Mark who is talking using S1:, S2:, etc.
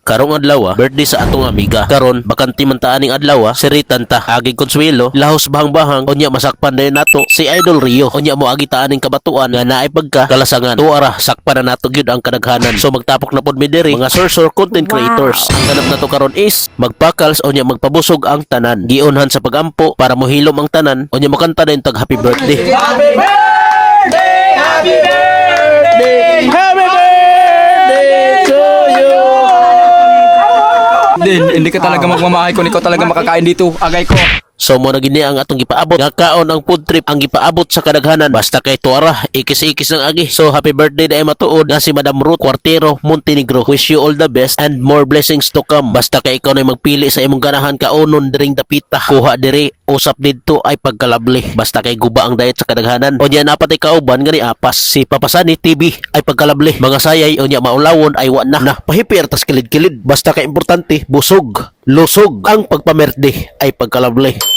S1: Karong adlaw, birthday sa atong amiga. Karon bakanti man ta aning adlaw, siritan ta aging Consuelo, lahos bahang-bahang unya masakpan dayon nato si Idol Rio. Unya mo agi ta aning kabatuan nga naay pagka kalasangan. Tuara sakpan na nato gyud ang kadaghanan. So magtapok na pod mi diri mga source content creators. Ang ganap nato karon is magpakals unya magpabusog ang tanan. Giunhan sa pagampo para mohilom ang tanan unya makanta dayon tag happy birthday.
S2: Happy birthday! Happy birthday! Happy birthday to you!
S3: Hindi ka talaga magmamahay kung ikaw talaga makakain dito. Agay ko.
S1: So mo na gini ang atong gipaabot. Nga kaon ang food trip ang gipaabot sa kadaghanan. Basta kay tuara, ikis-ikis ng agi. So happy birthday na matuod nga si Madam Ruth Cuartero Montenegro. Wish you all the best and more blessings to come. Basta kay ikaw na magpili sa imong ganahan kaonon diring dapita. Kuha diri usap didto ay pagkalabli. Basta kay guba ang diet sa kadaghanan. Unya napatay kauban nga ni apas si Papasani TV ay pagkalabli. Mga sayay unya maulawon ay wa na. Pahipir tas kilid-kilid. Basta kay importante busog, lusog ang pagpamerde ay pagkalabli.